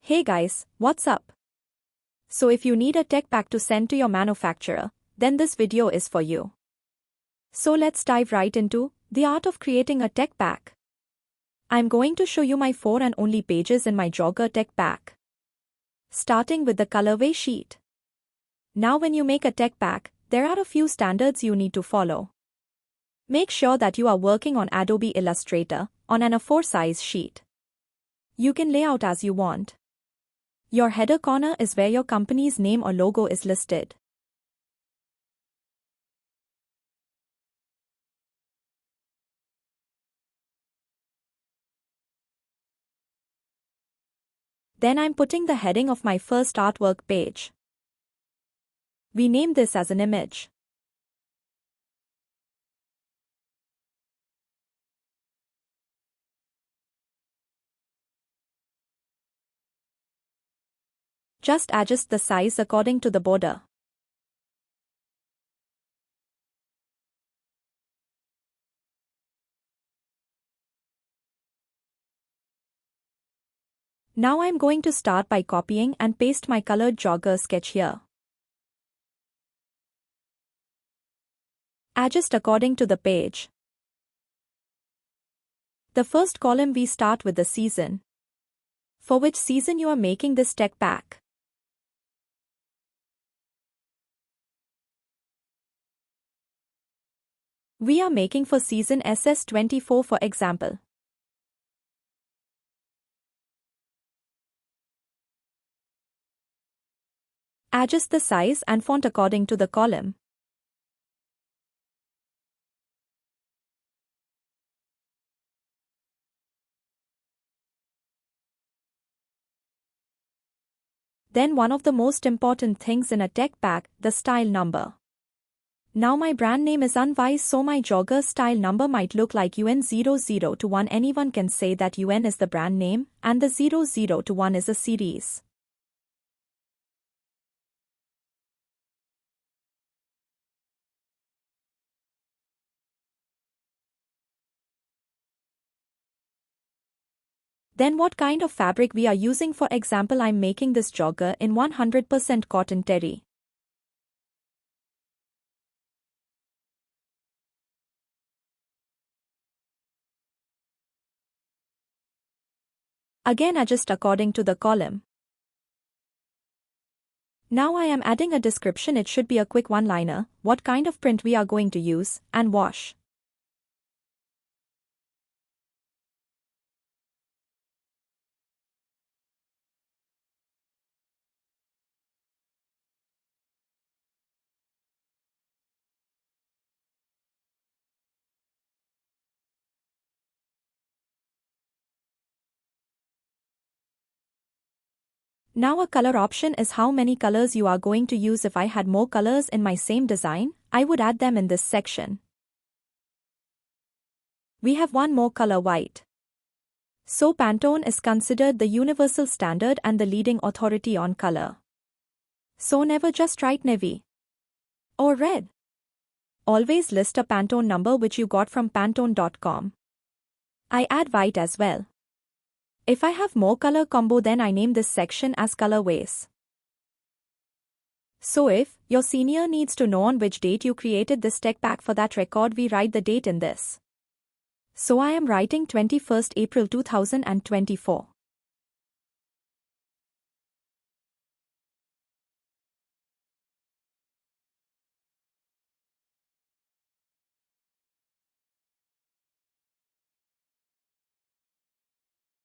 Hey guys, what's up? So if you need a tech pack to send to your manufacturer, then this video is for you. So let's dive right into the art of creating a tech pack. I'm going to show you my 4 and only pages in my jogger tech pack. Starting with the colorway sheet. Now when you make a tech pack, there are a few standards you need to follow. Make sure that you are working on Adobe Illustrator on an A4 size sheet. You can lay out as you want. Your header corner is where your company's name or logo is listed. Then I'm putting the heading of my first artwork page. We name this as an image. Just adjust the size according to the border. Now I'm going to start by copying and paste my colored jogger sketch here. Adjust according to the page. The first column we start with the season. For which season you are making this tech pack. We are making for season SS24 for example. Adjust the size and font according to the column. Then one of the most important things in a tech pack, the style number. Now my brand name is 𝐚𝐚𝐧𝐧𝐚, so my jogger style number might look like UN0021. Anyone can say that UN is the brand name and the 0021 is a series. Then what kind of fabric we are using? For example, I'm making this jogger in 100% cotton terry. Again adjust according to the column. Now I am adding a description. It should be a quick one-liner, what kind of print we are going to use, and wash. Now a color option is how many colors you are going to use. If I had more colors in my same design, I would add them in this section. We have one more color, white. So Pantone is considered the universal standard and the leading authority on color. So never just write navy or red. Always list a Pantone number which you got from Pantone.com. I add white as well. If I have more color combo, then I name this section as colorways. So if your senior needs to know on which date you created this tech pack, for that record we write the date in this. So I am writing 21st April 2024.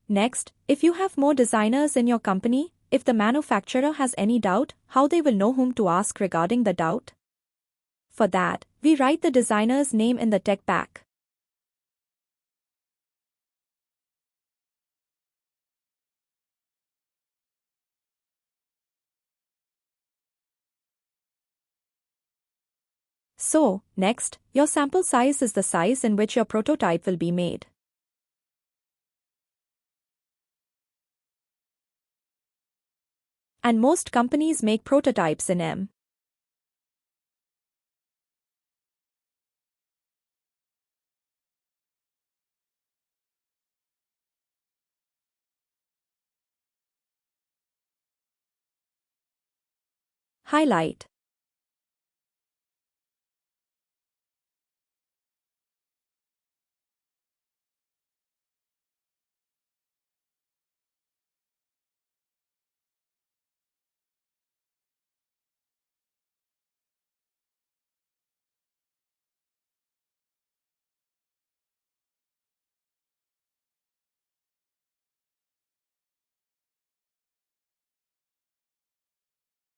Next, if you have more designers in your company, if the manufacturer has any doubt, how they will know whom to ask regarding the doubt? For that, we write the designer's name in the tech pack. So, next, your sample size is the size in which your prototype will be made. And most companies make prototypes in M. Highlight.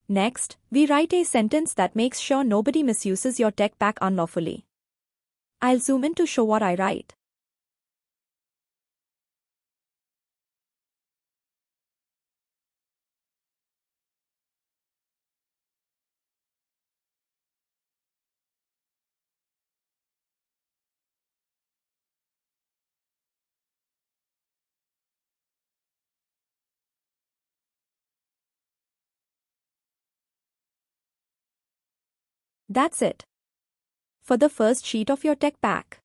Next, we write a sentence that makes sure nobody misuses your tech pack unlawfully. I'll zoom in to show what I write. That's it for the first sheet of your tech pack.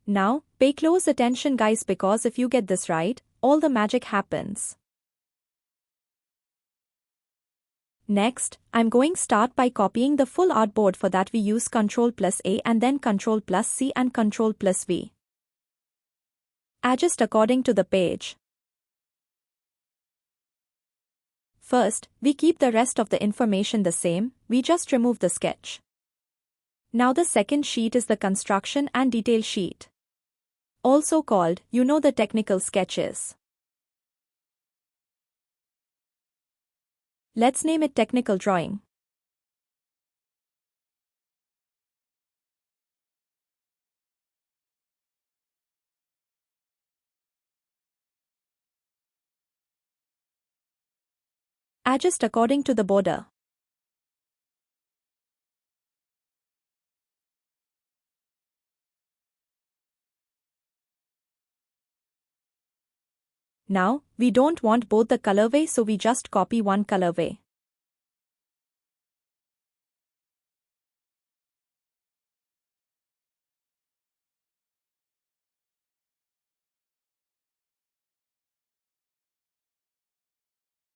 Now, pay close attention guys, because if you get this right, all the magic happens. Next, I'm going start by copying the full artboard. For that we use Ctrl+A and then Ctrl+C and Ctrl+V. Adjust according to the page. First, we keep the rest of the information the same, we just remove the sketch. Now the second sheet is the construction and detail sheet. Also called, the technical sketches. Let's name it technical drawing. Adjust according to the border. Now, we don't want both the colorway, so we just copy one colorway.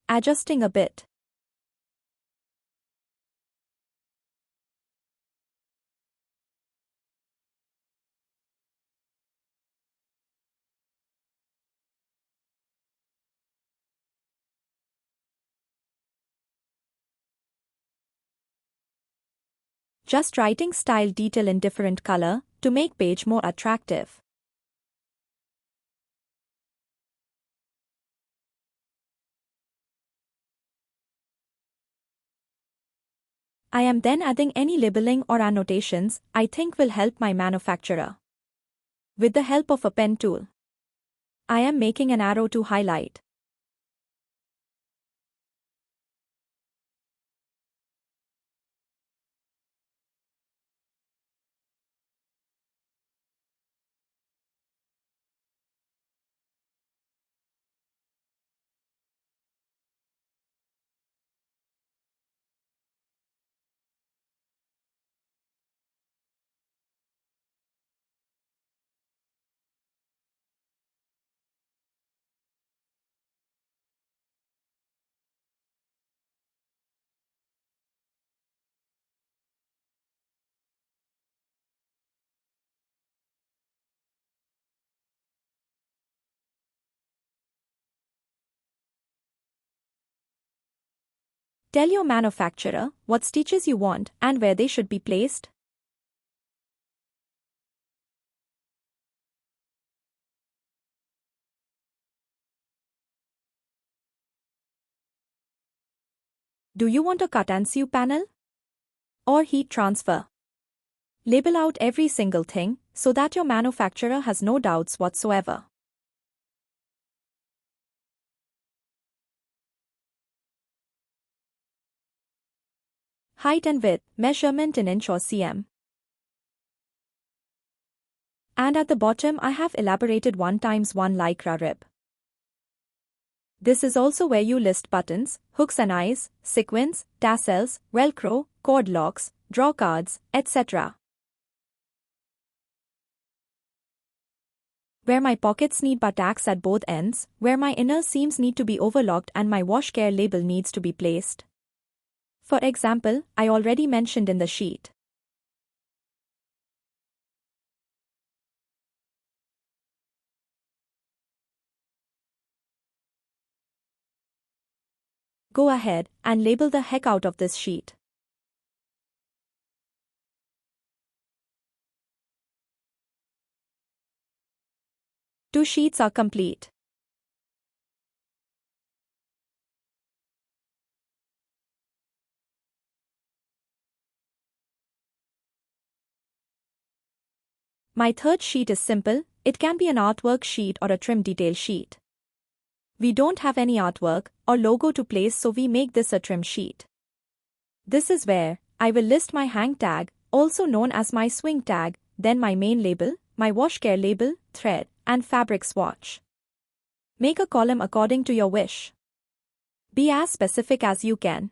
Adjusting a bit. Just writing style detail in different color to make page more attractive. I am then adding any labeling or annotations I think will help my manufacturer. With the help of a pen tool, I am making an arrow to highlight. Tell your manufacturer what stitches you want and where they should be placed. Do you want a cut and sew panel or heat transfer? Label out every single thing so that your manufacturer has no doubts whatsoever. Height and width, measurement in inch or cm. And at the bottom I have elaborated 1x1 lycra rib. This is also where you list buttons, hooks and eyes, sequins, tassels, velcro, cord locks, draw cards, etc. where my pockets need buttocks at both ends, where my inner seams need to be overlocked and my wash care label needs to be placed. For example, I already mentioned in the sheet. Go ahead and label the heck out of this sheet. Two sheets are complete. My third sheet is simple, it can be an artwork sheet or a trim detail sheet. We don't have any artwork or logo to place, so we make this a trim sheet. This is where I will list my hang tag, also known as my swing tag, then my main label, my wash care label, thread, and fabric swatch. Make a column according to your wish. Be as specific as you can.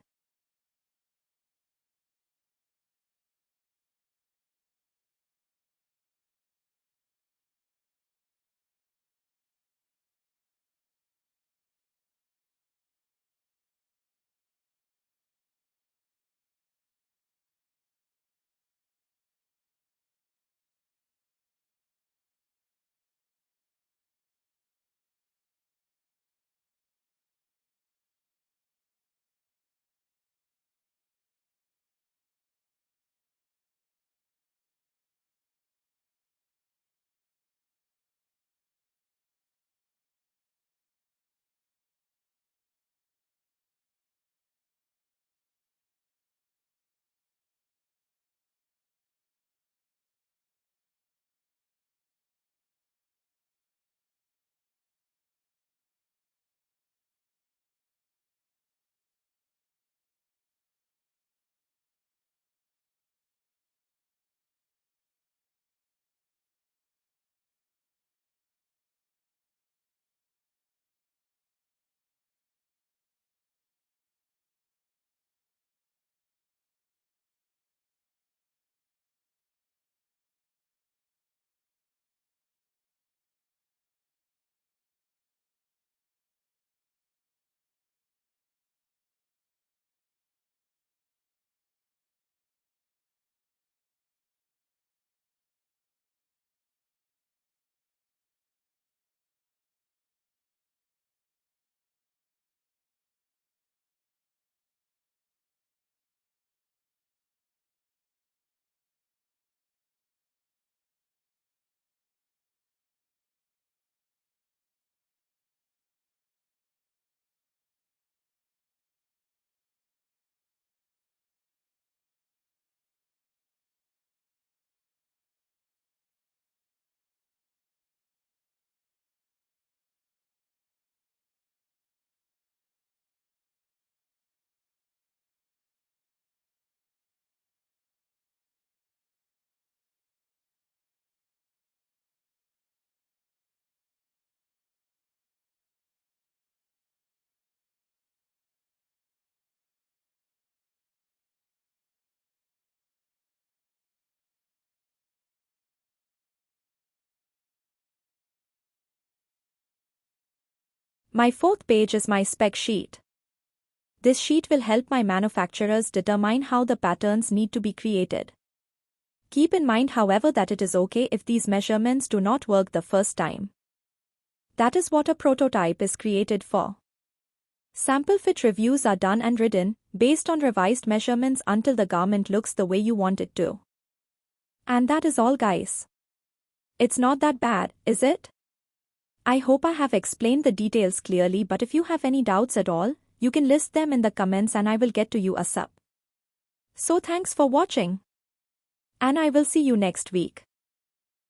My fourth page is my spec sheet. This sheet will help my manufacturers determine how the patterns need to be created. Keep in mind, however, that it is okay if these measurements do not work the first time. That is what a prototype is created for. Sample fit reviews are done and ridden, based on revised measurements until the garment looks the way you want it to. And that is all, guys. It's not that bad, is it? I hope I have explained the details clearly, but if you have any doubts at all, you can list them in the comments and I will get to you ASAP. So thanks for watching. And I will see you next week.